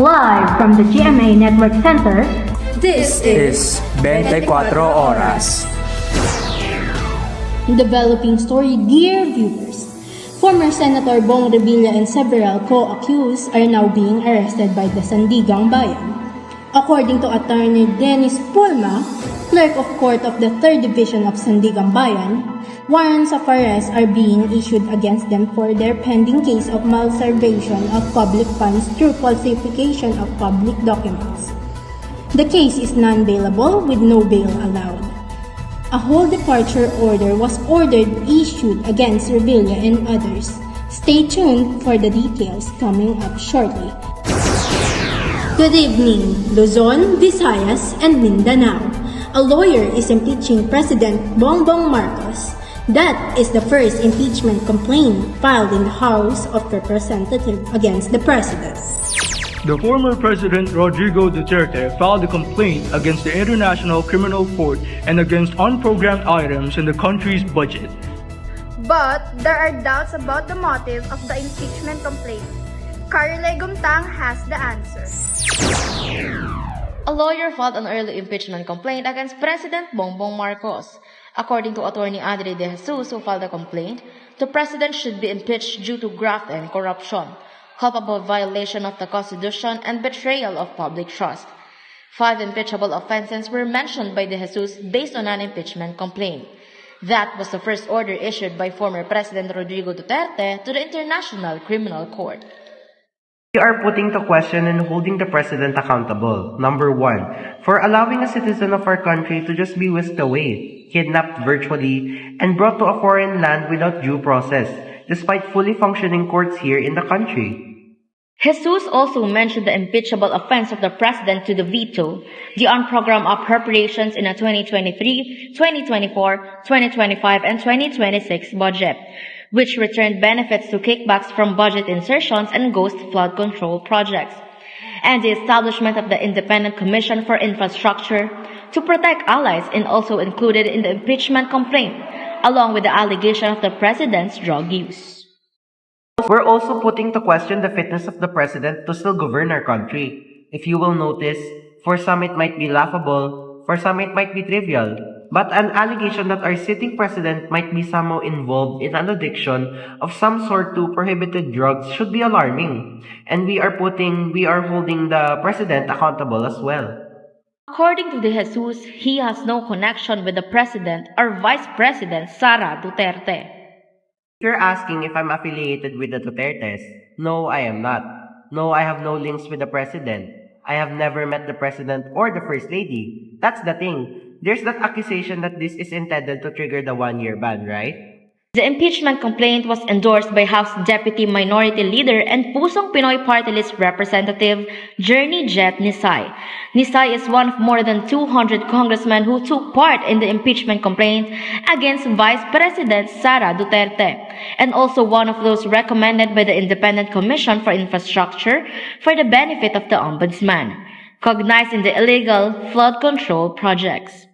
Live from the GMA Network Center, This is 24 Oras. Developing story, dear viewers. Former Senator Bong Revilla and several co-accused are now being arrested by the Sandigang Bayan. According to Attorney Dennis Pulma, Clerk of Court of the 3rd Division of Sandigang Bayan, warrants of arrest are being issued against them for their pending case of malversation of public funds through falsification of public documents. The case is non-bailable with no bail allowed. A whole departure order was issued against Revilla and others. Stay tuned for the details coming up shortly. Good evening, Luzon, Visayas, and Mindanao. A lawyer is impeaching President Bongbong Marcos. That is the first impeachment complaint filed in the House of Representatives against the President. The former President Rodrigo Duterte filed a complaint against the International Criminal Court and against unprogrammed items in the country's budget. But there are doubts about the motive of the impeachment complaint. Carylei Gumtang has the answer. A lawyer filed an early impeachment complaint against President Bongbong Marcos. According to attorney Adrea de Jesus, who filed the complaint, the president should be impeached due to graft and corruption, culpable violation of the Constitution, and betrayal of public trust. 5 impeachable offenses were mentioned by de Jesus based on an impeachment complaint. That was the first order issued by former President Rodrigo Duterte to the International Criminal Court. We are putting to question and holding the president accountable. Number 1, for allowing a citizen of our country to just be whisked away, kidnapped virtually, and brought to a foreign land without due process, despite fully functioning courts here in the country. Jesus also mentioned the impeachable offense of the president to the veto, the unprogrammed appropriations in the 2023, 2024, 2025, and 2026 budget, which returned benefits to kickbacks from budget insertions and ghost flood control projects, and the establishment of the Independent Commission for Infrastructure to protect allies and also included in the impeachment complaint, along with the allegation of the president's drug use. We're also putting to question the fitness of the president to still govern our country. If you will notice, for some it might be laughable, for some it might be trivial, but an allegation that our sitting president might be somehow involved in an addiction of some sort to prohibited drugs should be alarming, and we are holding the president accountable as well. According to de Jesus, he has no connection with the president or vice president Sara Duterte. You're asking if I'm affiliated with the Dutertes. No, I am not. No, I have no links with the president. I have never met the president or the first lady. That's the thing. There's that accusation that this is intended to trigger the 1-year ban, right? The impeachment complaint was endorsed by House Deputy Minority Leader and Pusong Pinoy Party List Representative Journey Jet Nisay. Nisay is one of more than 200 congressmen who took part in the impeachment complaint against Vice President Sara Duterte, and also one of those recommended by the Independent Commission for Infrastructure for the benefit of the Ombudsman, cognized in the illegal flood control projects.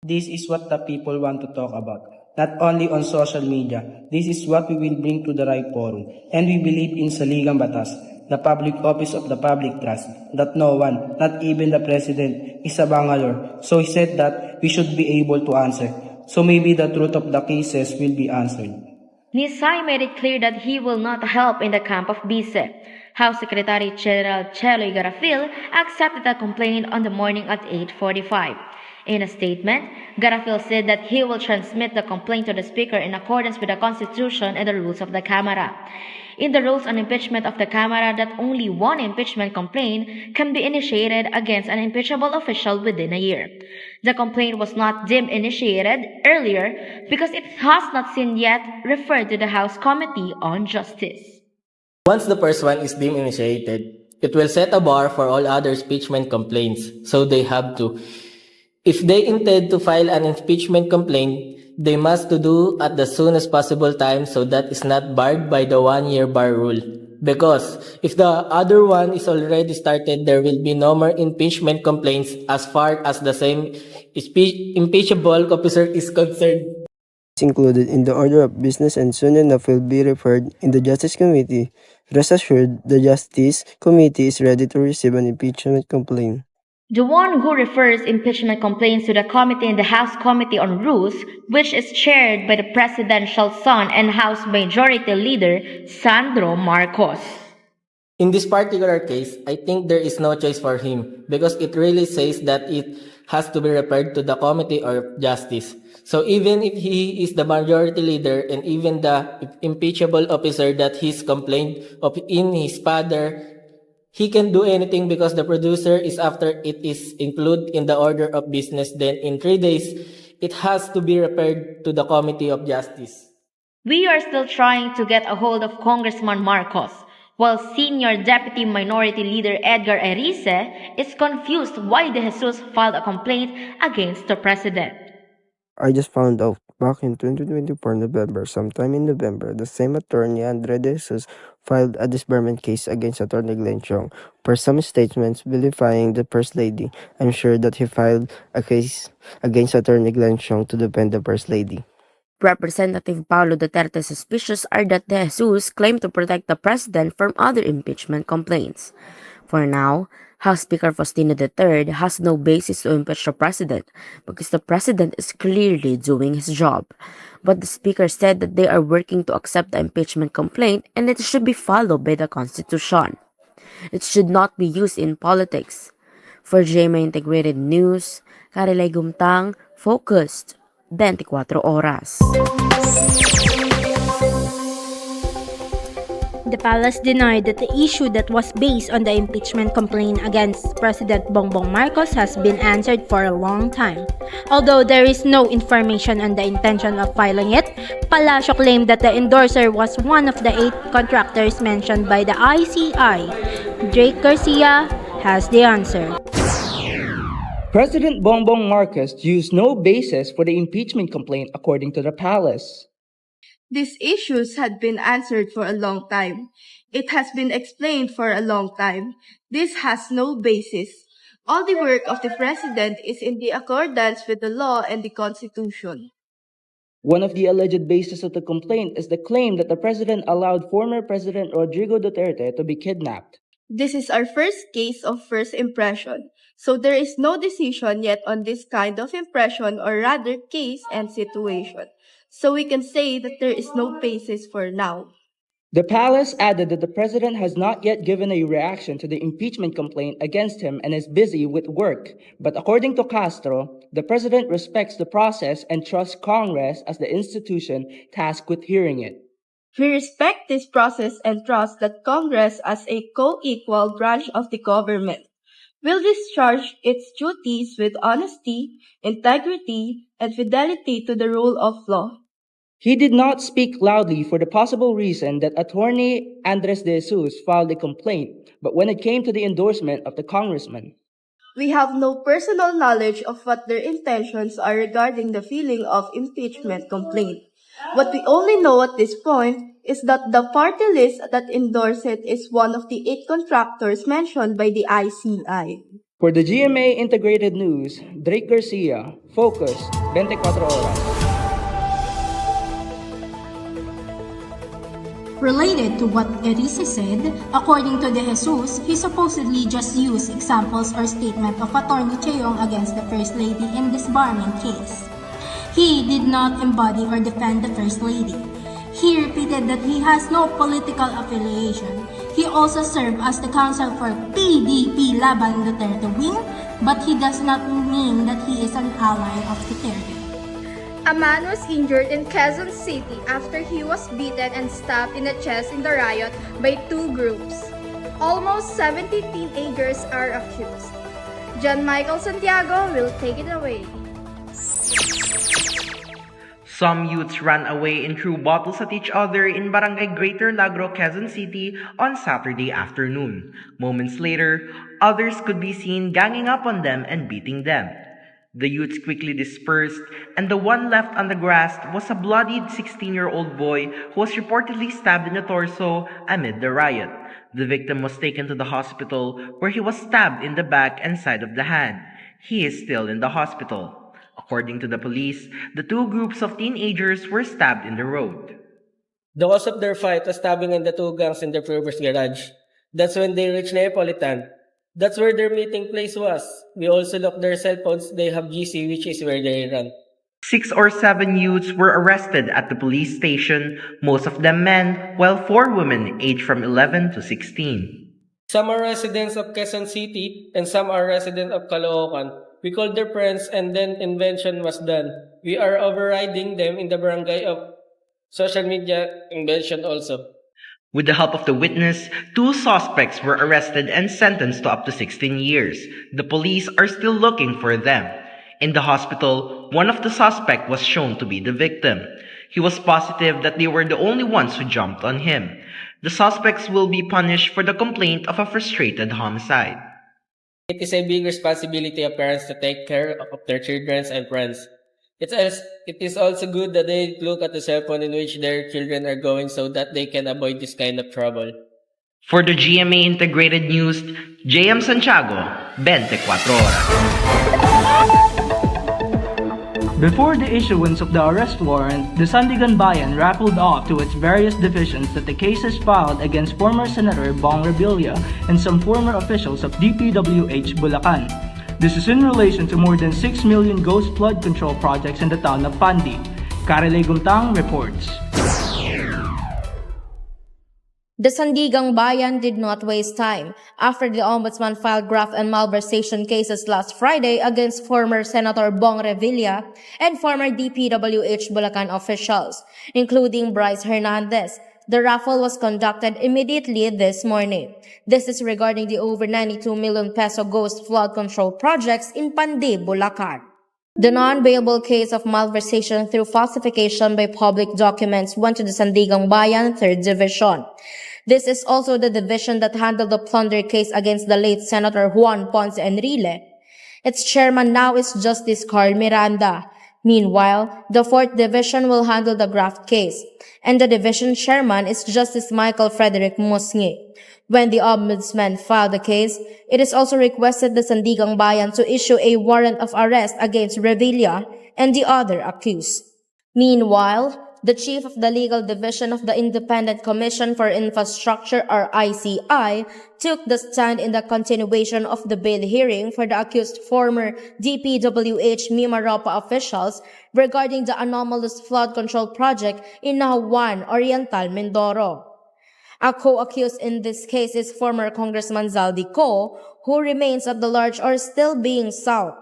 This is what the people want to talk about. Not only on social media, this is what we will bring to the right forum. And we believe in Saligang Batas, the public office of the public trust, that no one, not even the president, is a bangalore. So he said that we should be able to answer. So maybe the truth of the cases will be answered. Nisay made it clear that he will not help in the camp of Vice. House Secretary General Cheloy Garafil accepted the complaint on the morning at 8:45. In a statement, Garafil said that he will transmit the complaint to the Speaker in accordance with the Constitution and the rules of the Camara. In the rules on impeachment of the Camara, that only one impeachment complaint can be initiated against an impeachable official within a year. The complaint was not deemed initiated earlier because it has not seen yet referred to the House Committee on Justice. Once the first one is deemed initiated, it will set a bar for all other impeachment complaints, so they have to. If they intend to file an impeachment complaint, they must to do at the soonest possible time so that is not barred by the 1-year bar rule. Because if the other one is already started, there will be no more impeachment complaints as far as the same impeachable officer is concerned. included in the order of business and soon enough will be referred in the Justice Committee. Rest assured, the Justice Committee is ready to receive an impeachment complaint. The one who refers impeachment complaints to the committee in the House Committee on Rules, which is chaired by the presidential son and House Majority Leader Sandro Marcos. In this particular case, I think there is no choice for him because it really says that it has to be referred to the Committee of Justice. So even if he is the majority leader and even the impeachable officer that he's complained of in his father, he can do anything because the producer is after it is included in the order of business. Then in 3 days, it has to be referred to the Committee of Justice. We are still trying to get a hold of Congressman Marcos, while Senior Deputy Minority Leader Edgar Erice is confused why De Jesus filed a complaint against the president. I just found out back in 2024 November, sometime in November, the same attorney Andre De Jesus filed a disbarment case against Attorney Glenn Chong for some statements vilifying the First Lady. I'm sure that he filed a case against Attorney Glenn Chong to defend the First Lady. Representative Paulo Duterte's suspicions are that De Jesus claimed to protect the president from other impeachment complaints. For now, House Speaker Faustino III has no basis to impeach the president because the president is clearly doing his job. But the speaker said that they are working to accept the impeachment complaint and it should be followed by the Constitution. It should not be used in politics. For GMA Integrated News, Carylei Gumtang, focused, 24 oras. The palace denied that the issue that was based on the impeachment complaint against President Bongbong Marcos has been answered for a long time. Although there is no information on the intention of filing it, Palacio claimed that the endorser was one of the 8 contractors mentioned by the ICI. Garcia has the answer. President Bongbong Marcos used no basis for the impeachment complaint according to the palace. These issues had been answered for a long time. It has been explained for a long time. This has no basis. All the work of the president is in the accordance with the law and the Constitution. One of the alleged bases of the complaint is the claim that the president allowed former President Rodrigo Duterte to be kidnapped. This is our first case of first impression, so there is no decision yet on this kind of impression or rather case and situation. So we can say that there is no basis for now. The palace added that the president has not yet given a reaction to the impeachment complaint against him and is busy with work. But according to Castro, the president respects the process and trusts Congress as the institution tasked with hearing it. We respect this process and trust that Congress, as a co-equal branch of the government, will discharge its duties with honesty, integrity, and fidelity to the rule of law. He did not speak loudly for the possible reason that Attorney Andres De Jesus filed a complaint, but when it came to the endorsement of the congressman, we have no personal knowledge of what their intentions are regarding the filing of impeachment complaint. What we only know at this point is that the party list that endorsed it is one of the 8 contractors mentioned by the ICI. For the GMA Integrated News, Garcia, Focus, 24 Oras. Related to what Erice said, according to De Jesus, he supposedly just used examples or statement of Attorney Cheyong against the First Lady in this disbarment case. He did not embody or defend the First Lady. He repeated that he has no political affiliation. He also served as the counsel for PDP Laban Duterte Wing, but he does not mean that he is an ally of Duterte. A man was injured in Quezon City after he was beaten and stabbed in the chest in the riot by 2 groups. Almost 70 teenagers are accused. John Michael Santiago will take it away. Some youths ran away and threw bottles at each other in Barangay Greater Lagro, Quezon City on Saturday afternoon. Moments later, others could be seen ganging up on them and beating them. The youths quickly dispersed, and the one left on the grass was a bloodied 16-year-old boy who was reportedly stabbed in the torso amid the riot. The victim was taken to the hospital where he was stabbed in the back and side of the hand. He is still in the hospital. According to the police, the two groups of teenagers were stabbed in the road. The cause of their fight was stabbing in the two gangs in their previous garage. That's when they reached Neapolitan. That's where their meeting place was. We also locked their cell phones. They have GC, which is where they run. 6 or 7 youths were arrested at the police station, most of them men, while 4 women aged from 11 to 16. Some are residents of Quezon City and some are residents of Caloocan. We called their friends and then invention was done. We are overriding them in the barangay of social media invention also. With the help of the witness, 2 suspects were arrested and sentenced to up to 16 years. The police are still looking for them. In the hospital, one of the suspects was shown to be the victim. He was positive that they were the only ones who jumped on him. The suspects will be punished for the complaint of a frustrated homicide. It is a big responsibility of parents to take care of their children and friends. It is also good that they look at the cell phone in which their children are going so that they can avoid this kind of trouble. For the GMA Integrated News, JM Santiago, 24 Horas. Before the issuance of the arrest warrant, the Sandigan Bayan rattled off to its various divisions that the cases filed against former Senator Bong Revilla and some former officials of DPWH Bulacan. This is in relation to more than 6 million ghost flood control projects in the town of Pandi. Carylei Gumtang reports. The Sandigang Bayan did not waste time after the Ombudsman filed graft and malversation cases last Friday against former Senator Bong Revilla and former DPWH Bulacan officials, including Bryce Hernandez. The raffle was conducted immediately this morning. This is regarding the over 92 million peso ghost flood control projects in Pandi, Bulacan. The non-bailable case of malversation through falsification by public documents went to the Sandigang Bayan 3rd Division. This is also the division that handled the plunder case against the late Senator Juan Ponce Enrile. Its chairman now is Justice Carl Miranda. Meanwhile, the 4th Division will handle the graft case, and the division chairman is Justice Michael Frederick Musngi. When the Ombudsman filed the case, it is also requested the Sandigang Bayan to issue a warrant of arrest against Revilla and the other accused. Meanwhile, the chief of the legal division of the Independent Commission for Infrastructure or ICI took the stand in the continuation of the bail hearing for the accused former DPWH Mimaropa officials regarding the anomalous flood control project in Nahuan, Oriental, Mindoro. A co-accused in this case is former Congressman Zaldi Co, who remains at the large or still being sought.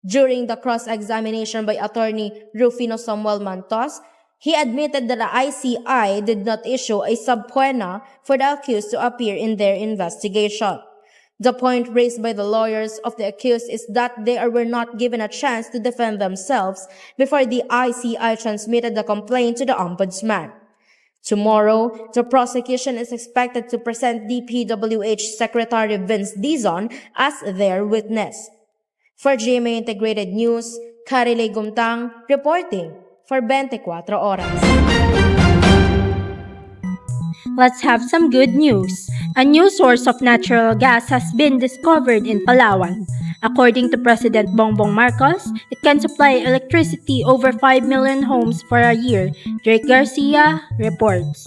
During the cross-examination by attorney Rufino Samuel Mantos, he admitted that the ICI did not issue a subpoena for the accused to appear in their investigation. The point raised by the lawyers of the accused is that they were not given a chance to defend themselves before the ICI transmitted the complaint to the Ombudsman. Tomorrow, the prosecution is expected to present DPWH Secretary Vince Dizon as their witness. For GMA Integrated News, Carylei Gumtang reporting for 24 Horas. Let's have some good news. A new source of natural gas has been discovered in Palawan. According to President Bongbong Marcos, it can supply electricity over 5 million homes for a year. Drake Garcia reports.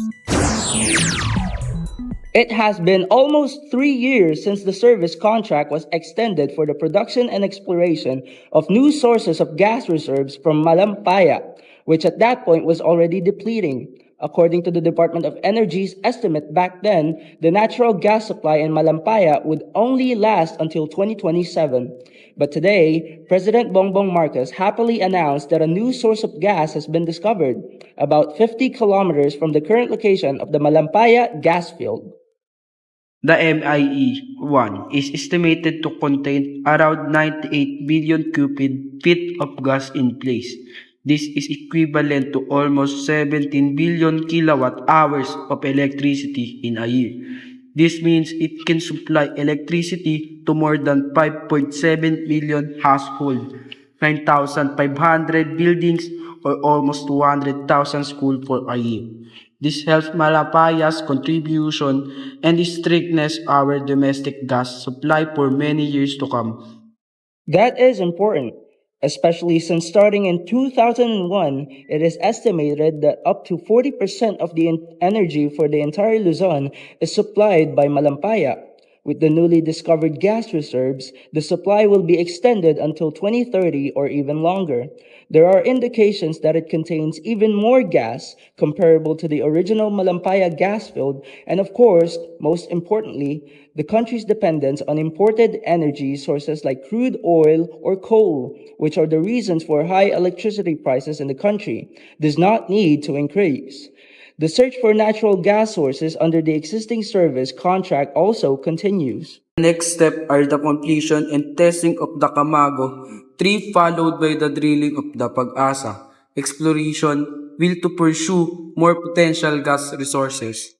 It has been almost 3 years since the service contract was extended for the production and exploration of new sources of gas reserves from Malampaya, which at that point was already depleting. According to the Department of Energy's estimate back then, the natural gas supply in Malampaya would only last until 2027. But today, President Bongbong Marcos happily announced that a new source of gas has been discovered, about 50 kilometers from the current location of the Malampaya gas field. The MIE-1 is estimated to contain around 98 billion cubic feet of gas in place. This is equivalent to almost 17 billion kilowatt hours of electricity in a year. This means it can supply electricity to more than 5.7 million households, 9,500 buildings, or almost 200,000 schools for a year. This helps Malampaya's contribution and strengthens our domestic gas supply for many years to come. That is important. especially since starting in 2001, it is estimated that up to 40% of the energy for the entire Luzon is supplied by Malampaya. With the newly discovered gas reserves, the supply will be extended until 2030 or even longer. There are indications that it contains even more gas comparable to the original Malampaya gas field, and of course, most importantly, the country's dependence on imported energy sources like crude oil or coal, which are the reasons for high electricity prices in the country, does not need to increase. The search for natural gas sources under the existing service contract also continues. The next step are the completion and testing of the Camago 3 followed by the drilling of the Pag-asa. Exploration will to pursue more potential gas resources.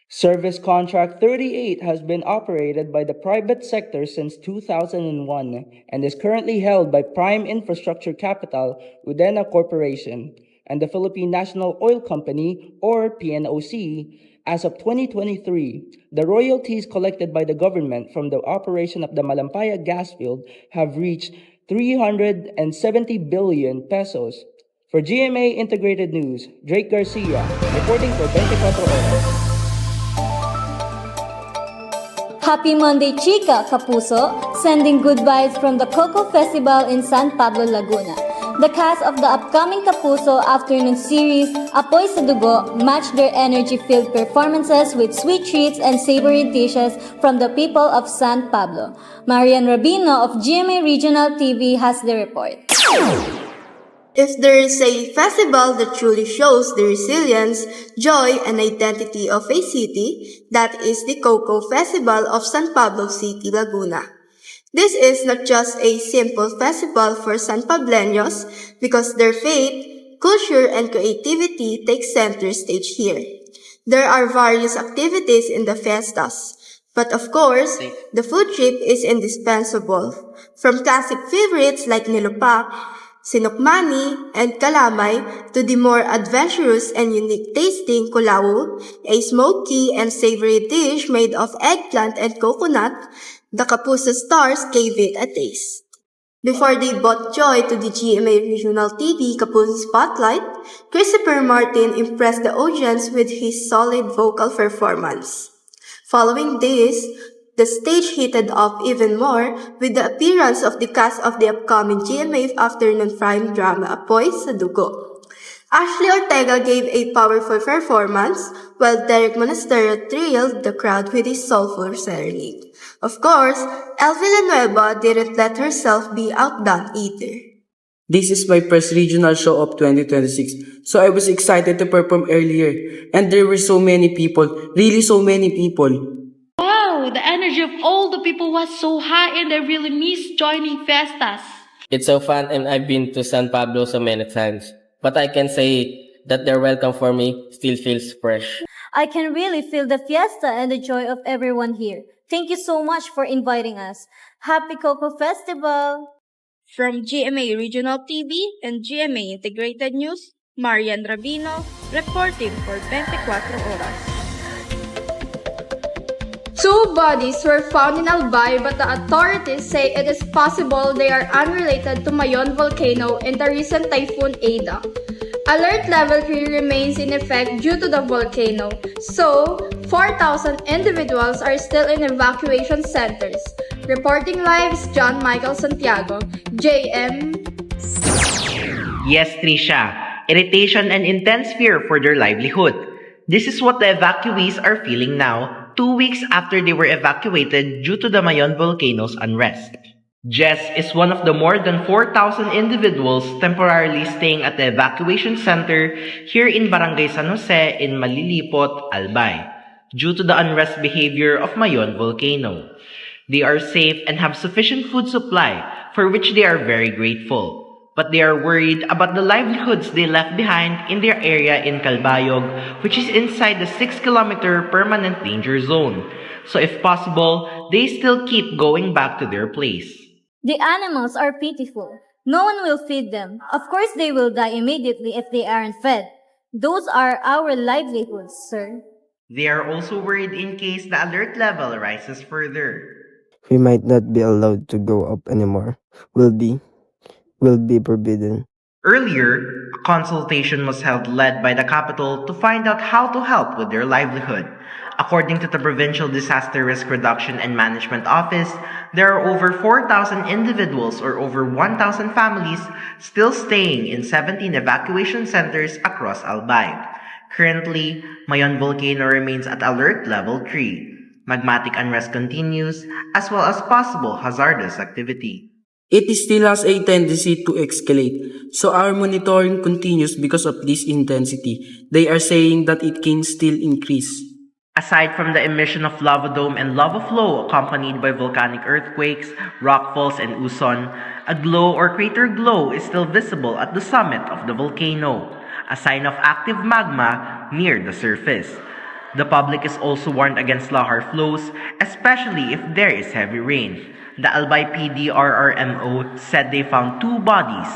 Service Contract 38 has been operated by the private sector since 2001 and is currently held by Prime Infrastructure Capital Udena Corporation and the Philippine National Oil Company, or PNOC. As of 2023, the royalties collected by the government from the operation of the Malampaya gas field have reached 370 billion pesos. For GMA Integrated News, Drake Garcia, reporting for 24 Oras. Happy Monday, Chica, Kapuso, sending good vibes from the Coco Festival in San Pablo, Laguna. The cast of the upcoming Kapuso afternoon series, Apoy sa Dugo, matched their energy-filled performances with sweet treats and savory dishes from the people of San Pablo. Marian Rabino of GMA Regional TV has the report. If there is a festival that truly shows the resilience, joy, and identity of a city, that is the Coco Festival of San Pablo City, Laguna. This is not just a simple festival for San Pableños because their faith, culture, and creativity take center stage here. There are various activities in the fiestas, but of course, the food trip is indispensable. From classic favorites like nilupak, sinukmani, and kalamay to the more adventurous and unique tasting kulawu, a smoky and savory dish made of eggplant and coconut, the Kapuso stars gave it a taste. Before they brought joy to the GMA Regional TV Kapuso Spotlight, Christopher Martin impressed the audience with his solid vocal performance. Following this, the stage heated up even more with the appearance of the cast of the upcoming GMA afternoon prime drama Apoy sa Dugo. Ashley Ortega gave a powerful performance, while Derek Monasterio thrilled the crowd with his soulful serenade. Of course, El Villanueva didn't let herself be outdone either. This is my first regional show of 2026, so I was excited to perform earlier. And there were so many people, really so many people. Wow, the energy of all the people was so high and I really missed joining Festas. It's so fun and I've been to San Pablo so many times. But I can say that their welcome for me still feels fresh. I can really feel the fiesta and the joy of everyone here. Thank you so much for inviting us. Happy Coco Festival! From GMA Regional TV and GMA Integrated News, Marian Rabino, reporting for 24 Oras. Two bodies were found in Albay, but the authorities say it is possible they are unrelated to Mayon volcano and the recent typhoon Ada. Alert level 3 remains in effect due to the volcano, so 4,000 individuals are still in evacuation centers. Reporting live is John Michael Santiago, JM. Yes, Trisha. Irritation and intense fear for their livelihood. This is what the evacuees are feeling now, 2 weeks after they were evacuated due to the Mayon volcano's unrest. Jess is one of the more than 4,000 individuals temporarily staying at the evacuation center here in Barangay San Jose in Malilipot, Albay, due to the unrest behavior of Mayon volcano. They are safe and have sufficient food supply, for which they are very grateful. But they are worried about the livelihoods they left behind in their area in Calbayog, which is inside the 6-kilometer permanent danger zone. So if possible, they still keep going back to their place. The animals are pitiful. No one will feed them. Of course they will die immediately if they aren't fed. Those are our livelihoods, sir. They are also worried in case the alert level rises further. We might not be allowed to go up anymore. Will will be forbidden. Earlier, a consultation was held led by the capital to find out how to help with their livelihood. According to the Provincial Disaster Risk Reduction and Management Office, there are over 4,000 individuals or over 1,000 families still staying in 17 evacuation centers across Albay. Currently, Mayon volcano remains at alert level 3. Magmatic unrest continues, as well as possible hazardous activity. It still has a tendency to escalate, so our monitoring continues because of this intensity. They are saying that it can still increase. Aside from the emission of lava dome and lava flow accompanied by volcanic earthquakes, rockfalls, and uson, a glow or crater glow is still visible at the summit of the volcano, a sign of active magma near the surface. The public is also warned against lahar flows, especially if there is heavy rain. The Albay PDRRMO said they found 2 bodies,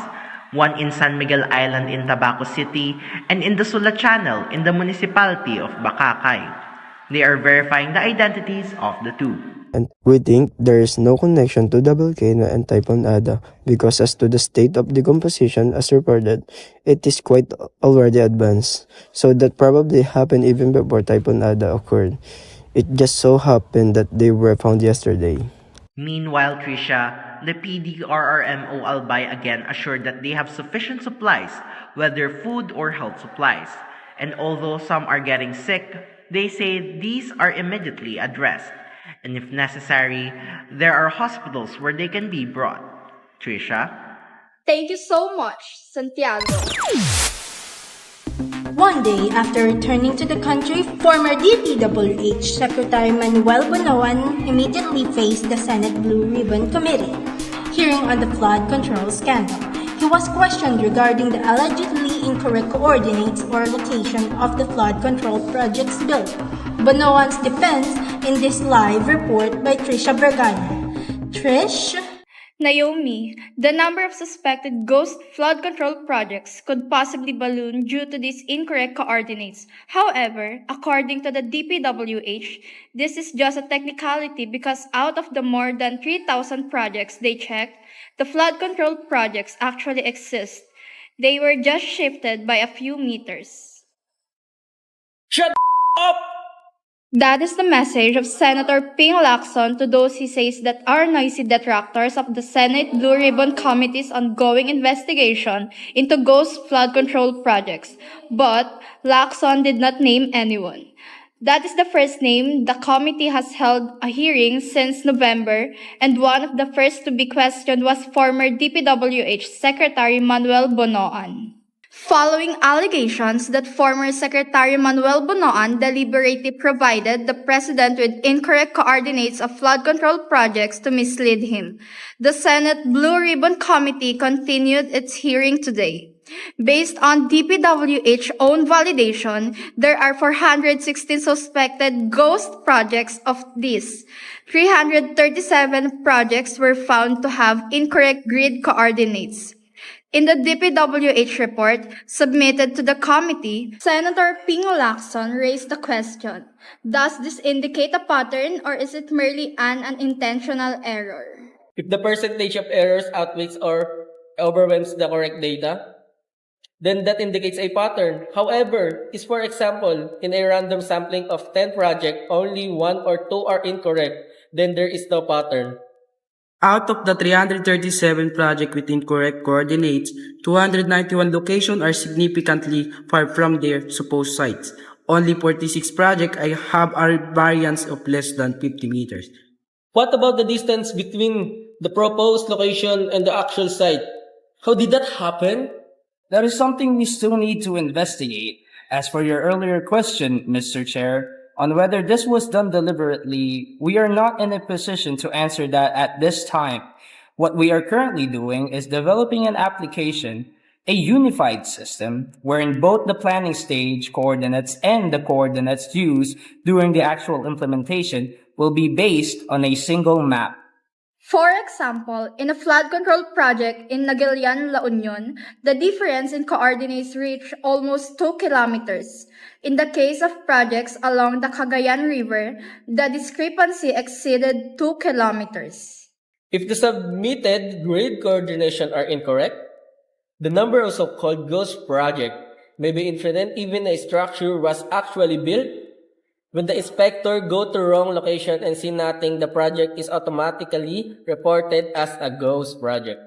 one in San Miguel Island in Tabaco City and in the Sula Channel in the municipality of Bacacay. They are verifying the identities of the 2. And we think there is no connection to the volcano and Typhoon Ada because as to the state of decomposition as reported, it is quite already advanced. So that probably happened even before Typhoon Ada occurred. It just so happened that they were found yesterday. Meanwhile, Trisha, the PDRRMO Albay again assured that they have sufficient supplies, whether food or health supplies. And although some are getting sick, they say these are immediately addressed. And if necessary, there are hospitals where they can be brought. Trisha? Thank you so much, Santiago. One day after returning to the country, former DPWH Secretary Manuel Bonoan immediately faced the Senate Blue Ribbon Committee hearing on the flood control scandal. He was questioned regarding the allegedly incorrect coordinates or location of the flood control projects bill. Bonoan's defense in this live report by Trisha Vergaño. Trish? Naomi, the number of suspected ghost flood control projects could possibly balloon due to these incorrect coordinates. However, according to the DPWH, this is just a technicality because out of the more than 3,000 projects they checked, the flood control projects actually exist. They were just shifted by a few meters. Shut up! That is the message of Senator Ping Lacson to those he says that are noisy detractors of the Senate Blue Ribbon Committee's ongoing investigation into ghost flood control projects. But Lacson did not name anyone. That is the first name the committee has held a hearing since November, and one of the first to be questioned was former DPWH Secretary Manuel Bonoan. Following allegations that former Secretary Manuel Bonoan deliberately provided the President with incorrect coordinates of flood control projects to mislead him, the Senate Blue Ribbon Committee continued its hearing today. Based on DPWH own validation, there are 416 suspected ghost projects. Of these, 337 projects were found to have incorrect grid coordinates. In the DPWH report submitted to the committee, Senator Ping Lacson raised the question, does this indicate a pattern or is it merely an unintentional error? If the percentage of errors outweighs or overwhelms the correct data, then that indicates a pattern. However, if for example, in a random sampling of 10 projects, only 1 or 2 are incorrect, then there is no pattern. Out of the 337 projects with incorrect coordinates, 291 locations are significantly far from their supposed sites. Only 46 projects have a variance of less than 50 meters. What about the distance between the proposed location and the actual site? How did that happen? That is something we still need to investigate. As for your earlier question, Mr. Chair, on whether this was done deliberately, we are not in a position to answer that at this time. What we are currently doing is developing an application, a unified system, wherein both the planning stage coordinates and the coordinates used during the actual implementation will be based on a single map. For example, in a flood control project in Nagilian, La Union, the difference in coordinates reached almost 2 kilometers. In the case of projects along the Cagayan River, the discrepancy exceeded 2 kilometers. If the submitted grade coordination are incorrect, the number of so-called ghost project may be infinite even a structure was actually built. When the inspector go to wrong location and see nothing, the project is automatically reported as a ghost project.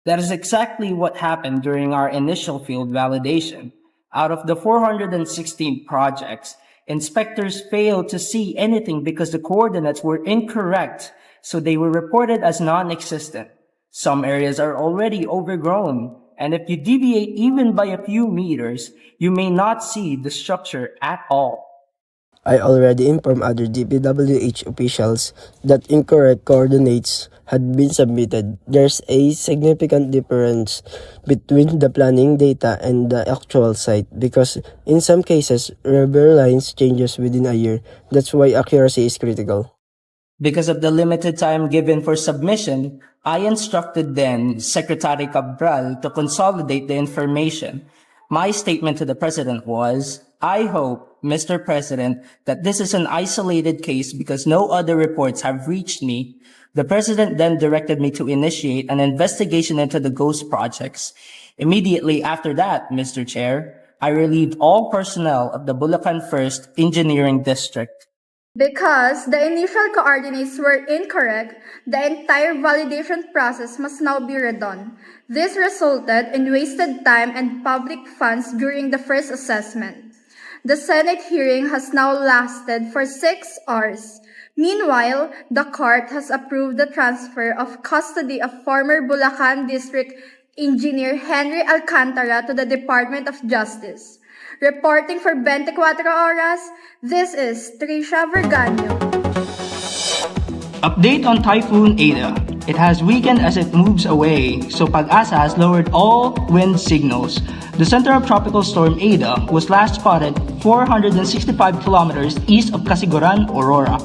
That is exactly what happened during our initial field validation. Out of the 416 projects, inspectors failed to see anything because the coordinates were incorrect, so they were reported as non-existent. Some areas are already overgrown, and if you deviate even by a few meters, you may not see the structure at all. I already informed other DPWH officials that incorrect coordinates had been submitted. There's a significant difference between the planning data and the actual site because in some cases, river lines changes within a year. That's why accuracy is critical. Because of the limited time given for submission, I instructed then Secretary Cabral to consolidate the information. My statement to the President was, I hope, Mr. President, that this is an isolated case because no other reports have reached me. The President then directed me to initiate an investigation into the ghost projects. Immediately after that, Mr. Chair, I relieved all personnel of the Bulacan 1st Engineering District. Because the initial coordinates were incorrect, the entire validation process must now be redone. This resulted in wasted time and public funds during the first assessment. The Senate hearing has now lasted for 6 hours. Meanwhile, the court has approved the transfer of custody of former Bulacan District Engineer Henry Alcantara to the Department of Justice. Reporting for 24 Horas, this is Trisha Vergaño. Update on Typhoon Ada. It has weakened as it moves away, so Pag-asa has lowered all wind signals. The center of Tropical Storm Ada was last spotted 465 kilometers east of Casiguran, Aurora.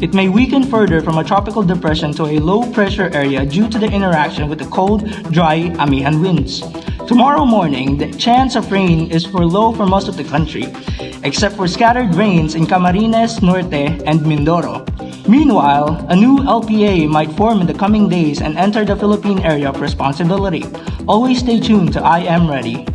It may weaken further from a tropical depression to a low-pressure area due to the interaction with the cold, dry Amihan winds. Tomorrow morning, the chance of rain is low for most of the country, except for scattered rains in Camarines Norte and Mindoro. Meanwhile, a new LPA might form in the coming days and enter the Philippine area of responsibility. Always stay tuned to I Am Ready.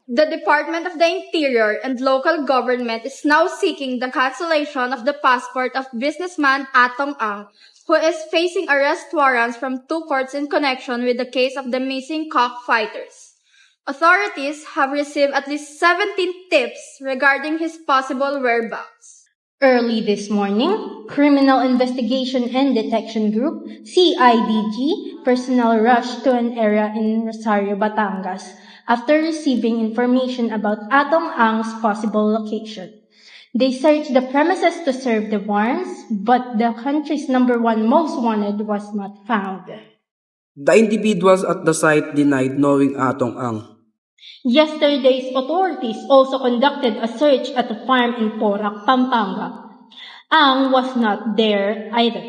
The Department of the Interior and local government is now seeking the cancellation of the passport of businessman Atong Ang, who is facing arrest warrants from 2 courts in connection with the case of the missing cockfighters. Authorities have received at least 17 tips regarding his possible whereabouts. Early this morning, Criminal Investigation and Detection Group, CIDG, personnel rushed to an area in Rosario, Batangas after receiving information about Atong Ang's possible location. They searched the premises to serve the warrants, but the country's #1 most wanted was not found. The individuals at the site denied knowing Atong Ang. Yesterday's authorities also conducted a search at a farm in Porac, Pampanga. Ang was not there either.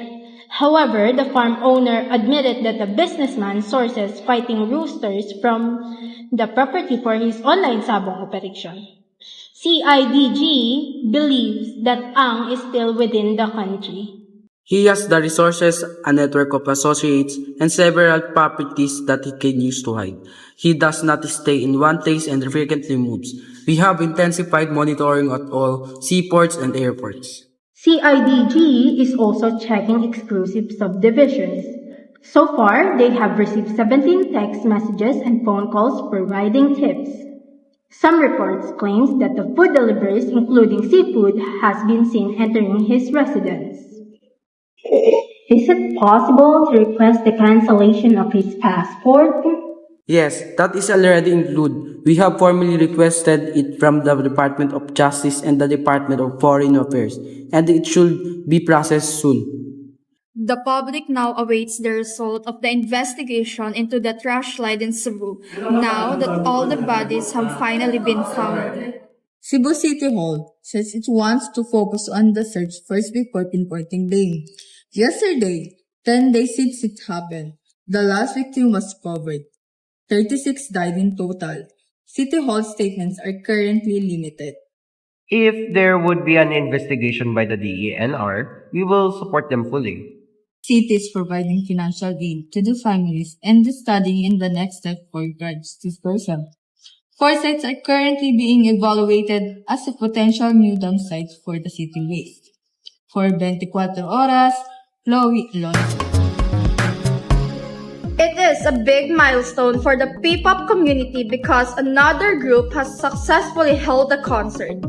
However, the farm owner admitted that the businessman sources fighting roosters from the property for his online sabong operation. CIDG believes that Ang is still within the country. He has the resources, a network of associates, and several properties that he can use to hide. He does not stay in one place and frequently moves. We have intensified monitoring at all seaports and airports. CIDG is also checking exclusive subdivisions. So far, they have received 17 text messages and phone calls providing tips. Some reports claim that the food deliveries, including seafood, has been seen entering his residence. Is it possible to request the cancellation of his passport? Yes, that is already included. We have formally requested it from the Department of Justice and the Department of Foreign Affairs, and it should be processed soon. The public now awaits the result of the investigation into the trash slide in Cebu, now that all the bodies have finally been found. Cebu City Hall says it wants to focus on the search first before pinpointing blame. Yesterday, 10 days since it happened, the last victim was covered. 36 died in total. City Hall statements are currently limited. If there would be an investigation by the DENR, we will support them fully. City is providing financial aid to the families and is studying in the next step for regards to dispersal. 4 sites are currently being evaluated as a potential new dump sites for the city waste. For 24 Horas, Chloe Alonzo. It is a big milestone for the P-pop community because another group has successfully held a concert.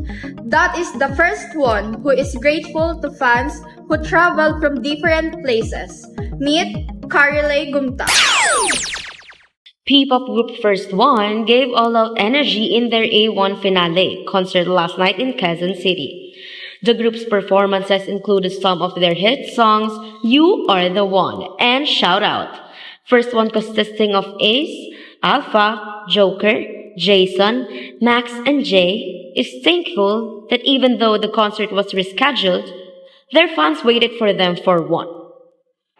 That is the first one who is grateful to fans who traveled from different places. Meet Carylei Gumtang. P-pop group First One gave all-out energy in their A1 finale concert last night in Quezon City. The group's performances included some of their hit songs, You Are the One, and Shout Out. First One, consisting of Ace, Alpha, Joker, Jason, Max, and Jay, is thankful that even though the concert was rescheduled, their fans waited for them for one.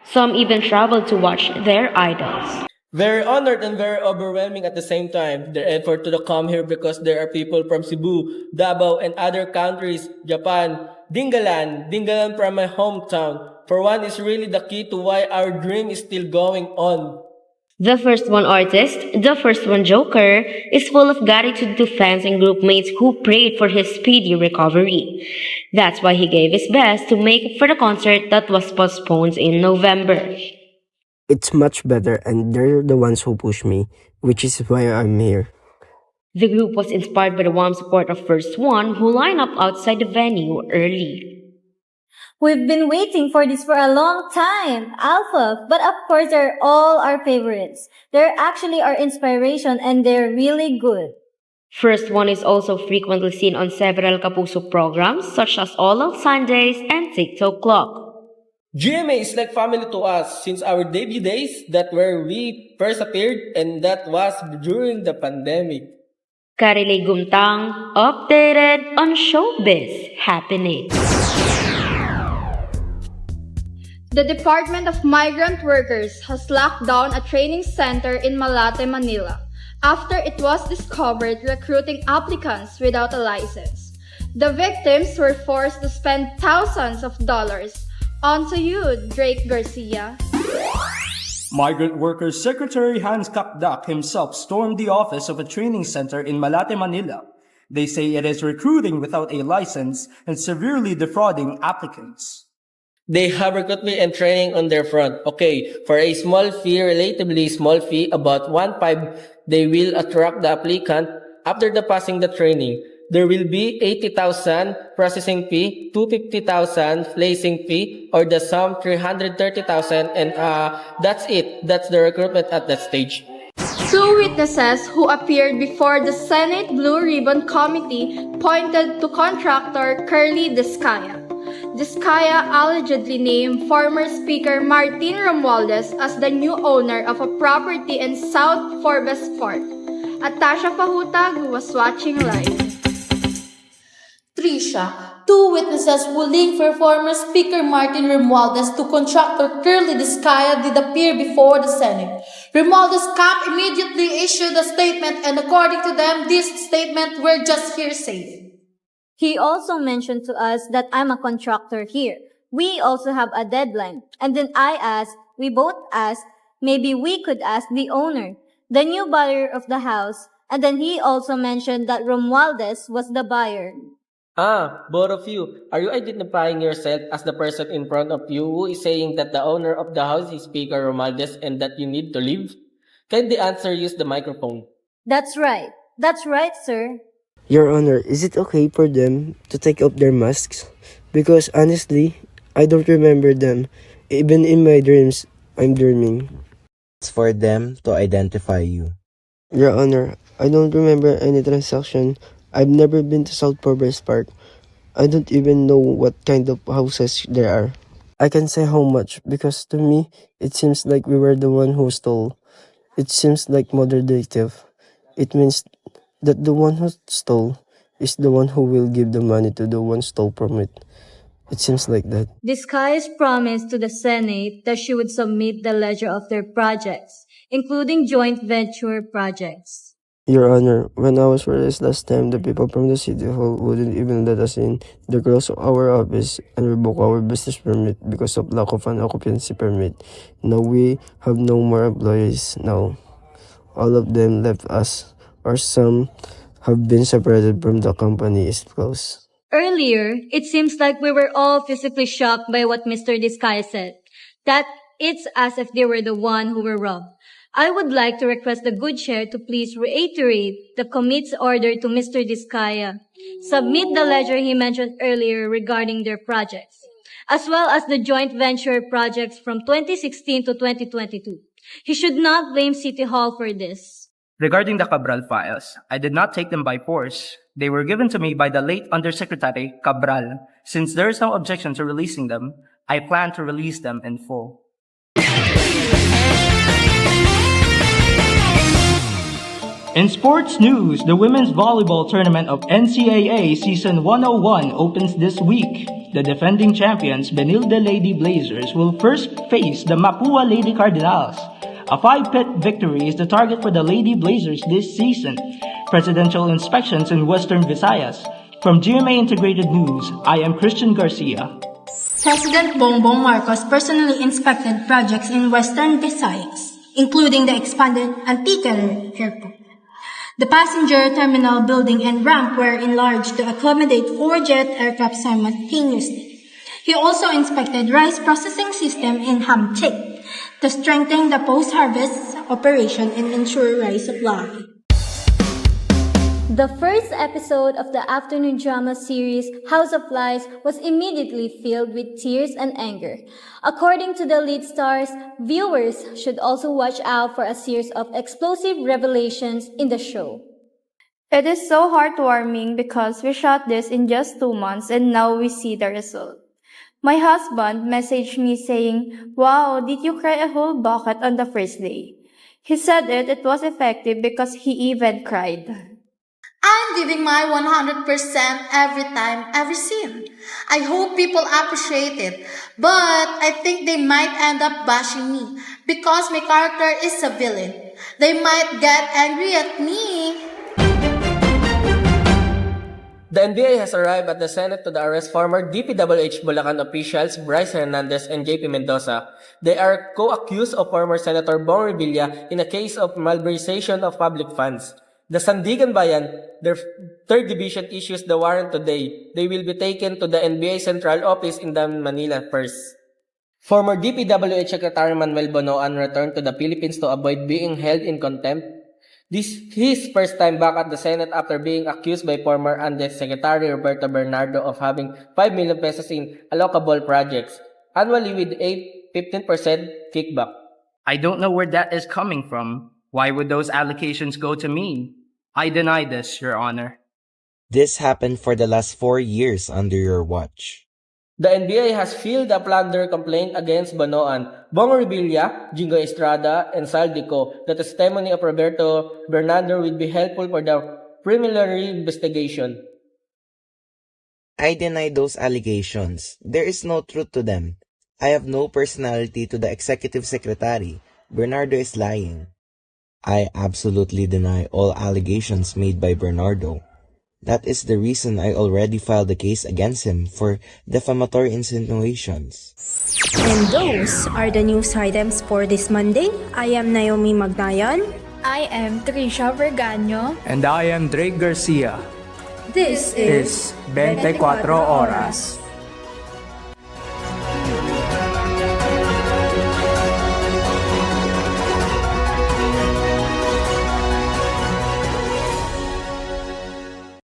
Some even traveled to watch their idols. Very honored and very overwhelming at the same time. Their effort to come here because there are people from Cebu, Davao, and other countries, Japan, Dingalan from my hometown. For one is really the key to why our dream is still going on. The First One artist, the First One Joker, is full of gratitude to fans and group mates who prayed for his speedy recovery. That's why he gave his best to make for the concert that was postponed in November. It's much better and they're the ones who push me, which is why I'm here. The group was inspired by the warm support of First One, who lined up outside the venue early. We've been waiting for this for a long time, Alpha, but of course they're all our favorites. They're actually our inspiration and they're really good. First One is also frequently seen on several Kapuso programs such as All Out Sundays and TikTok Clock. GMA is like family to us since our debut days, that where we first appeared, and that was during the pandemic. Carylei Gumtang, updated on showbiz happenings. The Department of Migrant Workers has locked down a training center in Malate, Manila, after it was discovered recruiting applicants without a license. The victims were forced to spend thousands of dollars. On to you, Drake Garcia. Migrant Workers Secretary Hans Kakdak himself stormed the office of a training center in Malate, Manila. They say it is recruiting without a license and severely defrauding applicants. They have recruitment and training on their front. Okay, for a small fee, relatively small fee, about 1.5, they will attract the applicant after the passing the training. There will be 80,000 processing fee, 250,000 placing fee, or the sum 330,000, and that's it. That's the recruitment at that stage. Two witnesses who appeared before the Senate Blue Ribbon Committee pointed to contractor Carylei Descaya. Descaya allegedly named former Speaker Martin Romualdez as the new owner of a property in South Forbes Fort. Atasha Fajutag was watching live. Trisha, two witnesses who link for former Speaker Martin Romualdez to contractor Carylei Descaya did appear before the Senate. Romualdez camp immediately issued a statement, and according to them, this statement were just hearsay. He also mentioned to us that I'm a contractor here. We also have a deadline. And then we both asked, maybe we could ask the owner, the new buyer of the house. And then he also mentioned that Romualdez was the buyer. Both of you, are you identifying yourself as the person in front of you who is saying that the owner of the house is Speaker Romualdez and that you need to leave? Can the answer use the microphone? That's right. That's right, sir. Your Honor, is it okay for them to take off their masks? Because honestly, I don't remember them. Even in my dreams, I'm dreaming. It's for them to identify you. Your Honor, I don't remember any transaction. I've never been to South Forbes Park. I don't even know what kind of houses there are. I can say how much because to me, it seems like we were the one who stole. It seems like mother detective. It means that the one who stole is the one who will give the money to the one stole from it. It seems like that. Descaya's promised to the Senate that she would submit the ledger of their projects, including joint venture projects. Your Honor, when I was released last time, the people from the City Hall wouldn't even let us in. They closed our office and revoked our business permit because of lack of an occupancy permit. Now we have no more employees now. All of them left us, or some have been separated from the company is closed. Earlier, it seems like we were all physically shocked by what Mr. Discaya said, that it's as if they were the one who were robbed. I would like to request the good chair to please reiterate the committee's order to Mr. Discaya. Submit the ledger he mentioned earlier regarding their projects, as well as the joint venture projects from 2016 to 2022. He should not blame City Hall for this. Regarding the Cabral files, I did not take them by force. They were given to me by the late Undersecretary Cabral. Since there is no objection to releasing them, I plan to release them in full. In sports news, the women's volleyball tournament of NCAA Season 101 opens this week. The defending champions, Benilde Lady Blazers, will first face the Mapua Lady Cardinals. A 5-pit victory is the target for the Lady Blazers this season. Presidential inspections in Western Visayas. From GMA Integrated News, I am Christian Garcia. President Bongbong Marcos personally inspected projects in Western Visayas, including the expanded Antique Airport. The passenger terminal building and ramp were enlarged to accommodate 4 jet aircraft simultaneously. He also inspected rice processing system in Hamtik to strengthen the post-harvest operation and ensure rice supply. The first episode of the afternoon drama series House of Lies was immediately filled with tears and anger. According to the lead stars, viewers should also watch out for a series of explosive revelations in the show. It is so heartwarming because we shot this in just 2 months and now we see the result. My husband messaged me saying, "Wow, did you cry a whole bucket on the first day?" He said it was effective because he even cried. I'm giving my 100% every time, every scene. I hope people appreciate it, but I think they might end up bashing me because my character is a villain. They might get angry at me. The NBI has arrived at the Senate to arrest former DPWH Bulacan officials Bryce Hernandez and JP Mendoza. They are co-accused of former Senator Bong Revilla in a case of malversation of public funds. The Sandigan Bayan, their 3rd Division, issues the warrant today. They will be taken to the NBI Central Office in Manila first. Former DPWH Secretary Manuel Bonoan returned to the Philippines to avoid being held in contempt. This is his first time back at the Senate after being accused by former Andes Secretary Roberto Bernardo of having 5 million pesos in allocable projects, annually with a 15% kickback. I don't know where that is coming from. Why would those allocations go to me? I deny this, Your Honor. This happened for the last 4 years under your watch. The NBI has filed a plunder complaint against Bonoan, Bong Revilla, Jingo Estrada, and Saldico. The testimony of Roberto Bernardo will be helpful for the preliminary investigation. I deny those allegations. There is no truth to them. I have no personality to the executive secretary. Bernardo is lying. I absolutely deny all allegations made by Bernardo. That is the reason I already filed a case against him for defamatory insinuations. And those are the news items for this Monday. I am Naomi Magnayon. I am Trisha Vergaño. And I am Drake Garcia. This is 24 Oras.